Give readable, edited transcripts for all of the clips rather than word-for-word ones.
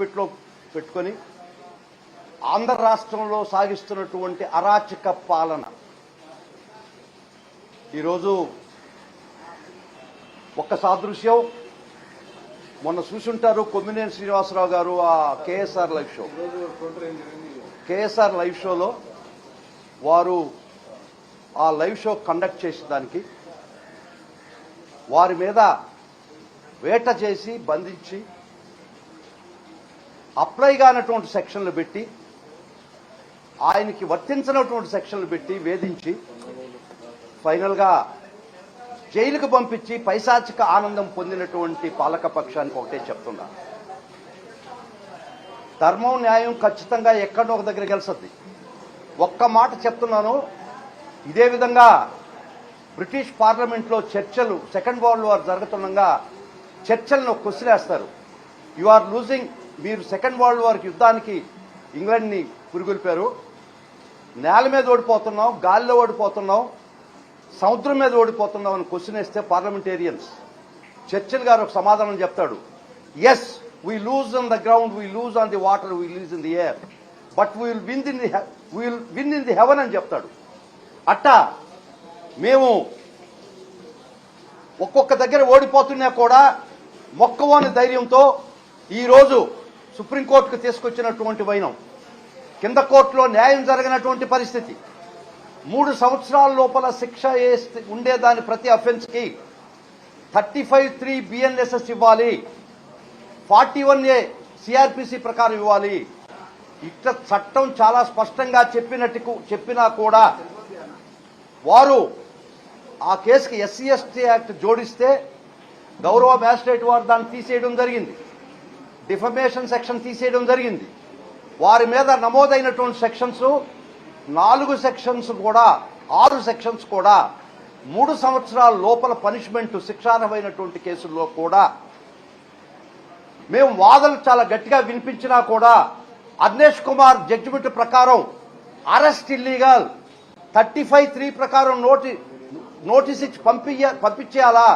పెట్టులో పెట్టుకొని ఆంధ్ర రాష్ట్రంలో సాగిస్తున్నటువంటి అరాచక పాలన ఈరోజు ఒక్క సాదృశ్యం మొన్న చూసుంటారు. కొమ్మినేని శ్రీనివాసరావు గారు ఆ కేఎస్ఆర్ లైవ్ షోలో వారు ఆ లైవ్ షో కండక్ట్ చేసేదానికి వారి మీద వేట చేసి బంధించి అప్లై కానటువంటి సెక్షన్లు పెట్టి ఆయనకి వర్తించినటువంటి సెక్షన్లు పెట్టి వేధించి ఫైనల్గా జైలుకు పంపించి పైశాచిక ఆనందం పొందినటువంటి పాలక పక్షానికి ఒకటే చెప్తున్నా, ధర్మం న్యాయం ఖచ్చితంగా ఎక్కడో ఒక దగ్గర గెలుస్తుంది. ఒక్క మాట చెప్తున్నాను, ఇదే విధంగా బ్రిటిష్ పార్లమెంట్లో చర్చలు సెకండ్ వరల్డ్ వార్ జరుగుతుండగా చర్చలను కొసిలేస్తారు. యు ఆర్ లూజింగ్, మీరు సెకండ్ వరల్డ్ వార్ యుద్ధానికి ఇంగ్లాండ్ని పురిగొల్పారు, నేల మీద ఓడిపోతున్నాం, గాలిలో ఓడిపోతున్నాం, సముద్రం మీద ఓడిపోతున్నాం అని క్వశ్చన్ వేస్తే పార్లమెంటేరియన్స్ చర్చిల్ గారు ఒక సమాధానం చెప్తాడు, yes we lose on the ground, we lose on the water, we lose in the air, but we will win in the heaven అని చెప్తాడు. అట్టా మేము ఒక్కొక్క దగ్గర ఓడిపోతున్నా కూడా మొక్కవోని ధైర్యంతో ఈరోజు సుప్రీంకోర్టుకు తీసుకొచ్చినటువంటి వైనం, కింద కోర్టులో న్యాయం జరగనటువంటి పరిస్థితి, 3 సంవత్సరాల లోపల శిక్ష ఉండేదాని ప్రతి అఫెన్స్కి 35(3) BNSS ఇవ్వాలి, 41A CRPC ప్రకారం ఇవ్వాలి. ఇట్లా చట్టం చాలా స్పష్టంగా చెప్పినా కూడా వారు ఆ కేసుకి SC ST యాక్ట్ జోడిస్తే గౌరవ మ్యాజిస్ట్రేట్ వారు దాన్ని తీసేయడం జరిగింది, డిఫమేషన్ సెక్షన్ తీసేయడం జరిగింది. వారి మీద నమోదైనటువంటి సెక్షన్స్ 4 సెక్షన్స్ కూడా 6 సెక్షన్స్ కూడా 3 సంవత్సరాల లోపల పనిష్మెంట్ శిక్షార్హమైనటువంటి కేసుల్లో కూడా మేము వాదనలు చాలా గట్టిగా వినిపించినా కూడా అర్నేష్ కుమార్ జడ్జిమెంట్ ప్రకారం అరెస్ట్ ఇల్లీగల్, 35(3) ప్రకారం నోటీస్ ఇచ్చి పంపించేయాలా,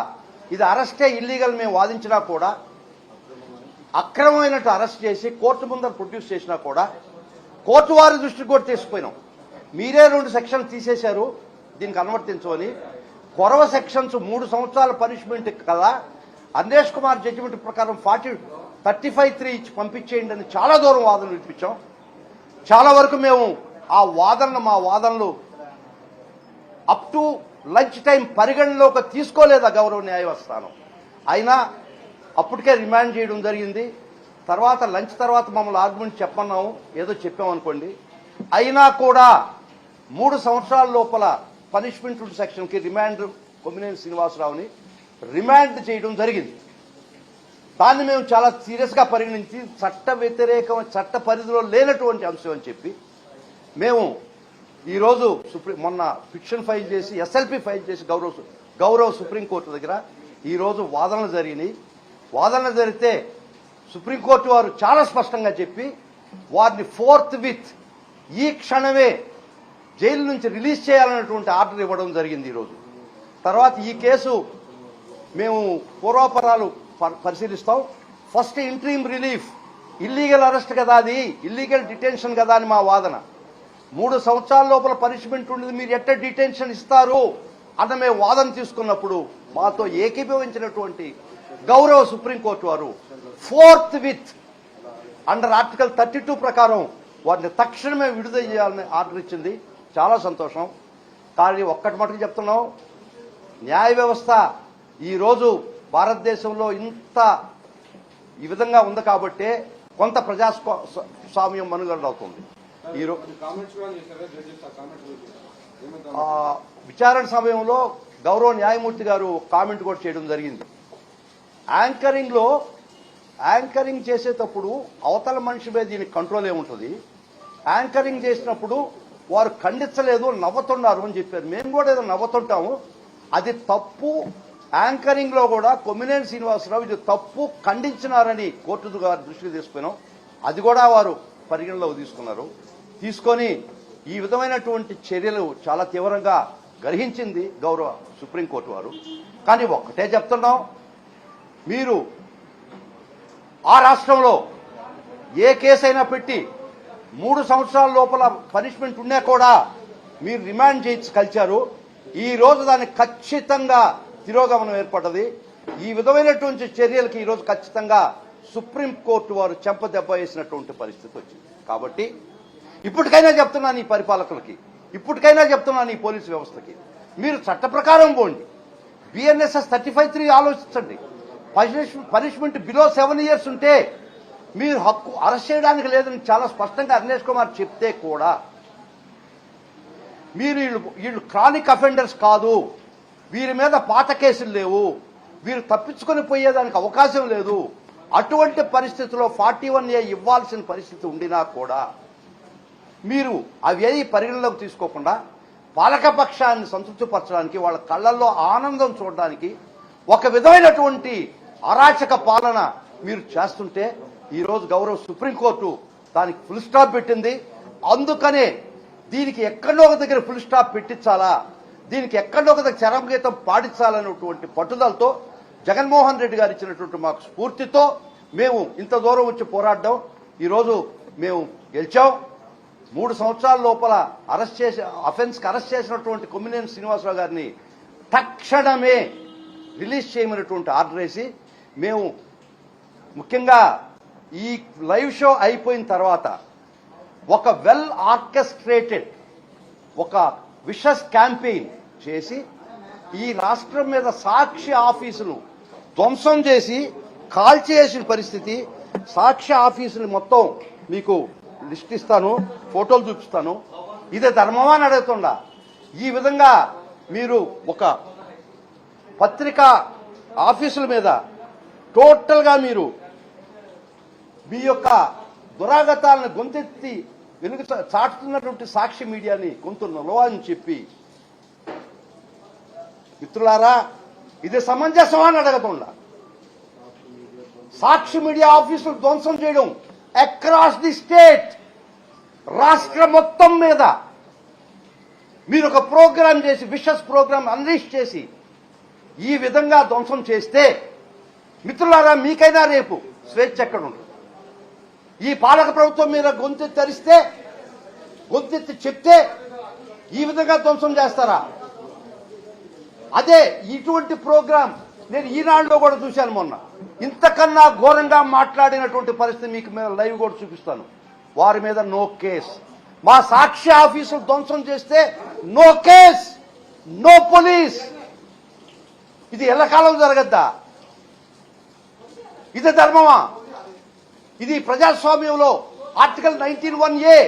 ఇది అరెస్టే ఇల్లీగల్ మేము వాదించినా కూడా అక్రమమైనట్టు అరెస్ట్ చేసి కోర్టు ముందర ప్రొడ్యూస్ చేసినా కూడా కోర్టు వారి దృష్టికి కూడా తీసుకుపోయినాం. మీరే 2 సెక్షన్లు తీసేశారు దీనికి అనువర్తించమని, కొరవ సెక్షన్స్ 3 సంవత్సరాల పనిష్మెంట్ కదా, అర్నేష్ కుమార్ జడ్జిమెంట్ ప్రకారం 35(3) ఇచ్చి పంపించేయండి అని చాలా దూరం వాదనలు వినిపించాం. చాలా వరకు మేము మా వాదనలు అప్ టు లంచ్ టైం పరిగణలోకి తీసుకోలేదా గౌరవ న్యాయస్థానం. అయినా అప్పటికే రిమాండ్ చేయడం జరిగింది. తర్వాత లంచ్ తర్వాత మమ్మల్ని ఆర్గ్యుమెంట్ చెప్పన్నాము, ఏదో చెప్పామనుకోండి, అయినా కూడా 3 సంవత్సరాల లోపల పనిష్మెంట్ సెక్షన్కి రిమాండ్ కొమ్మినేని శ్రీనివాసరావుని రిమాండ్ చేయడం జరిగింది. దాన్ని మేము చాలా సీరియస్గా పరిగణించి చట్ట పరిధిలో లేనటువంటి అంశం అని చెప్పి మేము ఈరోజు మొన్న పిటిషన్ ఫైల్ చేసి SLP ఫైల్ చేసి గౌరవ సుప్రీంకోర్టు దగ్గర ఈరోజు వాదనలు జరిగినాయి. వాదనలు జరిగితే సుప్రీంకోర్టు వారు చాలా స్పష్టంగా చెప్పి వారిని ఫోర్త్విత్ ఈ క్షణమే జైలు నుంచి రిలీజ్ చేయాలన్నటువంటి ఆర్డర్ ఇవ్వడం జరిగింది ఈరోజు. తర్వాత ఈ కేసు మేము పూర్వాపరాలు పరిశీలిస్తాం. First interim relief, illegal arrest కదా, అది ఇల్లీగల్ డిటెన్షన్ కదా అని మా వాదన. 3 సంవత్సరాల లోపల పనిష్మెంట్ ఉండేది, మీరు ఎట్ట డిటెన్షన్ ఇస్తారు అన్న మేము వాదన తీసుకున్నప్పుడు మాతో ఏకీభవించినటువంటి గౌరవ సుప్రీంకోర్టు వారు ఫోర్త్విత్ అండర్ ఆర్టికల్ 32 ప్రకారం వారిని తక్షణమే విడుదల చేయాలని ఆర్డర్ ఇచ్చింది. చాలా సంతోషం. కానీ ఒక్కటి మటుకు చెప్తున్నాం, న్యాయ వ్యవస్థ ఈరోజు భారతదేశంలో ఈ విధంగా ఉంది కాబట్టే కొంత ప్రజాస్వామ్యం మనుగడవుతుంది. విచారణ సమయంలో గౌరవ న్యాయమూర్తి గారు కామెంట్ కూడా చేయడం జరిగింది. యాంకరింగ్ చేసేటప్పుడు అవతల మనిషి మీద దీనికి కంట్రోల్ ఏముంటుంది, యాంకరింగ్ చేసినప్పుడు వారు ఖండించలేదు, నవ్వుతున్నారు అని చెప్పారు. మేము కూడా ఏదో నవ్వుతుంటాము, అది తప్పు. యాంకరింగ్ లో కూడా కొమ్మినేని శ్రీనివాసరావు ఇది తప్పు ఖండించినారని కోర్టు గారి దృష్టికి తీసుకున్నాం. అది కూడా వారు పరిగణలోకి తీసుకొని ఈ విధమైనటువంటి చర్యలు చాలా తీవ్రంగా గ్రహించింది గౌరవ సుప్రీంకోర్టు వారు. కానీ ఒక్కటే చెప్తున్నాం, మీరు ఆ రాష్ట్రంలో ఏ కేసైనా పెట్టి 3 సంవత్సరాల లోపల పనిష్మెంట్ ఉన్నా కూడా మీరు రిమాండ్ చేయించి కలిచారు. ఈ రోజు దానికి ఖచ్చితంగా తిరోగమనం ఏర్పడ్డది. ఈ విధమైనటువంటి చర్యలకి ఈరోజు ఖచ్చితంగా సుప్రీంకోర్టు వారు చెంపదెబ్బ వేసినటువంటి పరిస్థితి వచ్చింది. కాబట్టి ఇప్పటికైనా చెప్తున్నాను ఈ పరిపాలకులకి, ఇప్పటికైనా చెప్తున్నాను ఈ పోలీసు వ్యవస్థకి, మీరు చట్ట ప్రకారం పోండి. బిఎన్ఎస్ఎస్ 35(3) ఆలోచించండి. పనిష్మెంట్ బిలో 7 years ఉంటే మీరు హక్కు అరెస్ట్ చేయడానికి లేదని చాలా స్పష్టంగా అర్నేష్ కుమార్ చెప్తే కూడా మీరు వీళ్ళు క్రానిక్ అఫెండర్స్ కాదు, వీరి మీద పాత కేసులు లేవు, వీరు తప్పించుకొని పోయేదానికి అవకాశం లేదు, అటువంటి పరిస్థితిలో 41A ఇవ్వాల్సిన పరిస్థితి ఉండినా కూడా మీరు అవి ఏది పరిగణలోకి తీసుకోకుండా పాలకపక్షాన్ని సంతృప్తిపరచడానికి, వాళ్ళ కళ్ళల్లో ఆనందం చూడడానికి ఒక విధమైనటువంటి అరాచక పాలన మీరు చేస్తుంటే ఈరోజు గౌరవ సుప్రీంకోర్టు దానికి ఫుల్ స్టాప్ పెట్టింది. అందుకనే దీనికి ఎక్కడో ఒక దగ్గర ఫుల్ స్టాప్ పెట్టించాలా, దీనికి ఎక్కడో ఒక దగ్గర చరమగీతం పాటించాలనేటువంటి పట్టుదలతో జగన్మోహన్ రెడ్డి గారు ఇచ్చినటువంటి మాకు స్ఫూర్తితో మేము ఇంత దూరం వచ్చి పోరాడడం ఈరోజు మేము గెలిచాం. 3 సంవత్సరాల లోపల అఫెన్స్కి అరెస్ట్ చేసినటువంటి కొమ్మినేని శ్రీనివాసరావు గారిని తక్షణమే రిలీజ్ చేయమనేటువంటి ఆర్డర్ వేసి మేము ముఖ్యంగా ఈ లైవ్ షో అయిపోయిన తర్వాత ఒక వెల్ ఆర్కెస్ట్రేటెడ్ ఒక విషస్ క్యాంపెయిన్ చేసి ఈ రాష్ట్రం మీద సాక్షి ఆఫీసులు ధ్వంసం చేసి కాల్చేసిన పరిస్థితి. సాక్షి ఆఫీసులు మొత్తం మీకు లిస్ట్ ఇస్తాను, ఫోటోలు చూపిస్తాను. ఇదే ధర్మమా అని అడుగుతుండా. ఈ విధంగా మీరు ఒక పత్రికా ఆఫీసుల మీద టోటల్గా మీరు మీ యొక్క దురాగతాలను గొంతెత్తి వెలుగు చాటుతున్నటువంటి సాక్షి మీడియాని గొంతు నొలవని చెప్పి, మిత్రులారా ఇది సమంజసమా అని అడగకుండా సాక్షి మీడియా ఆఫీసులు ధ్వంసం చేయడం అక్రాస్ ది స్టేట్, రాష్ట్రం మొత్తం మీద మీరు ఒక ప్రోగ్రాం చేసి విషస్ ప్రోగ్రాం అన్లీష్ చేసి ఈ విధంగా ధ్వంసం చేస్తే మిత్రులారా మీకైనా రేపు స్వేచ్ఛ ఎక్కడ ఉంటుంది? ఈ పాలక ప్రభుత్వం మీద గొంతెత్తి అరిస్తే, గొంతెత్తి చెప్తే ఈ విధంగా ధ్వంసం చేస్తారా? అదే ఇటువంటి ప్రోగ్రాం నేను ఈనాడులో కూడా చూశాను మొన్న. ఇంతకన్నా ఘోరంగా మాట్లాడినటువంటి పరిస్థితి మీకు మీద లైవ్ కూడా చూపిస్తాను. వారి మీద నో కేస్. మా సాక్షి ఆఫీసులు ధ్వంసం చేస్తే నో కేస్, నో పోలీస్. ఇది ఎల్లకాలం జరగద్దా? ఇది ధర్మమా? ఇది ప్రజాస్వామ్యంలో ఆర్టికల్ 19(1)A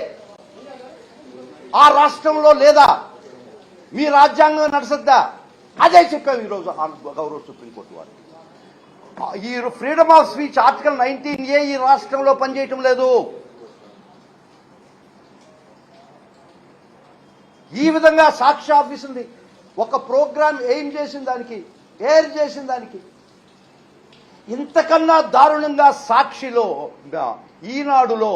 ఆ రాష్ట్రంలో లేదా? మీ రాజ్యాంగం నడసద్దా? అదే చెప్పాము ఈరోజు గౌరవ సుప్రీంకోర్టు వారు. ఈ freedom of speech article 19(A ఈ రాష్ట్రంలో పనిచేయటం లేదు. ఈ విధంగా సాక్షి ఆఫీసుంది ఒక ప్రోగ్రాం ఎయిమ్ చేసిన దానికి, ఎయిర్ చేసిన దానికి ఇంతకన్నా దారుణంగా సాక్షిలో, ఈనాడులో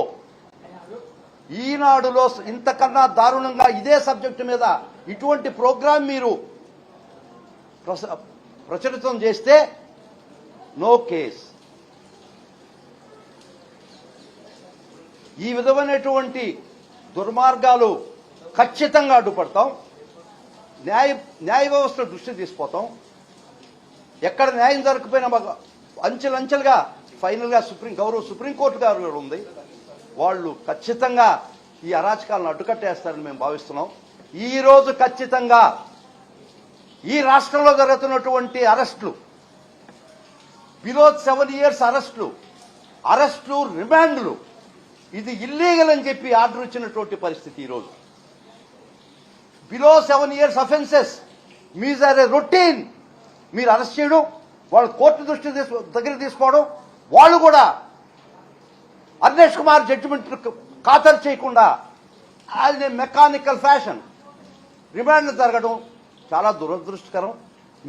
ఇంతకన్నా దారుణంగా ఇదే సబ్జెక్టు మీద ఇటువంటి ప్రోగ్రాం మీరు ప్రచురితం చేస్తే నో కేస్. ఈ విధమైనటువంటి దుర్మార్గాలు ఖచ్చితంగా అడ్డుపడతాం. న్యాయ వ్యవస్థ దృష్టి తీసుకుపోతాం. ఎక్కడ న్యాయం జరగకపోయినా అంచెలంచెలుగా ఫైనల్గా గౌరవ సుప్రీంకోర్టు గారు ఉంది, వాళ్ళు ఖచ్చితంగా ఈ అరాచకాలను అడ్డుకట్టేస్తారని మేము భావిస్తున్నాం. ఈ రోజు ఖచ్చితంగా ఈ రాష్ట్రంలో జరుగుతున్నటువంటి అరెస్టులు, బిలో 7 years అరెస్టులు, రిమాండ్లు, ఇది ఇల్లీగల్ అని చెప్పి ఆర్డర్ ఇచ్చినటువంటి పరిస్థితి. ఈరోజు బిలో 7 years అఫెన్సెస్ మీజ్ ఆర్ ఏ రొటీన్. మీరు అరెస్ట్ చేయడం, వాళ్ళు కోర్టు దృష్టి దగ్గర తీసుకోవడం, వాళ్ళు కూడా అర్నేష్ కుమార్ జడ్జిమెంట్ ఖాతరు చేయకుండా అది మెకానికల్ ఫ్యాషన్ రిమాండ్ జరగడం చాలా దురదృష్టకరం.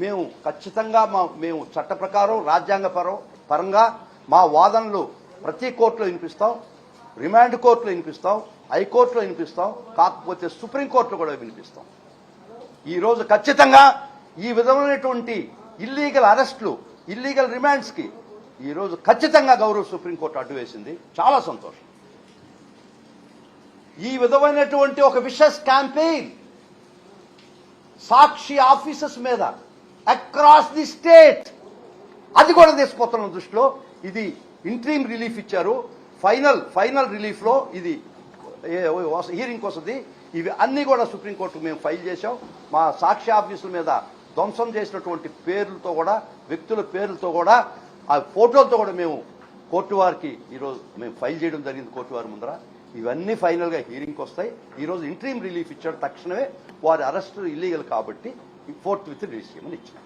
మేము ఖచ్చితంగా మేము చట్ట ప్రకారం రాజ్యాంగ పరంగా మా వాదనలు ప్రతి కోర్టులో వినిపిస్తాం, రిమాండ్ కోర్టులో వినిపిస్తాం, హైకోర్టులో వినిపిస్తాం, కాకపోతే సుప్రీంకోర్టులో కూడా వినిపిస్తాం. ఈరోజు ఖచ్చితంగా ఈ విధమైనటువంటి ఇల్లీగల్ అరెస్టులు, ఇల్లీగల్ రిమాండ్స్కి ఈరోజు ఖచ్చితంగా గౌరవ సుప్రీంకోర్టు అడ్డు వేసింది. చాలా సంతోషం. ఈ విధమైనటువంటి ఒక విషస్ క్యాంపెయిన్ సాక్షి ఆఫీసెస్ మీద అక్రాస్ ది స్టేట్, అది కూడా తీసుకుపోతున్న దృష్టిలో ఇది ఇంట్రీమ్ రిలీఫ్ ఇచ్చారు. ఫైనల్ రిలీఫ్లో ఇది హీరింగ్ వస్తుంది. ఇవి అన్నీ కూడా సుప్రీంకోర్టుకు మేము ఫైల్ చేశాం. మా సాక్షి ఆఫీసుల మీద ధ్వంసం చేసినటువంటి పేర్లతో కూడా, వ్యక్తుల పేర్లతో కూడా, ఆ ఫోటోలతో కూడా మేము కోర్టు వారికి ఈరోజు మేము ఫైల్ చేయడం జరిగింది కోర్టు వారి ముందర. ఇవన్నీ ఫైనల్గా హీరింగ్కి వస్తాయి. ఈరోజు ఇంట్రీమ్ రిలీఫ్ ఇచ్చాడు. తక్షణమే వారి అరెస్ట్ ఇల్లీగల్ కాబట్టి 4th విత్ రిలీజ్ చేయమని ఇచ్చారు.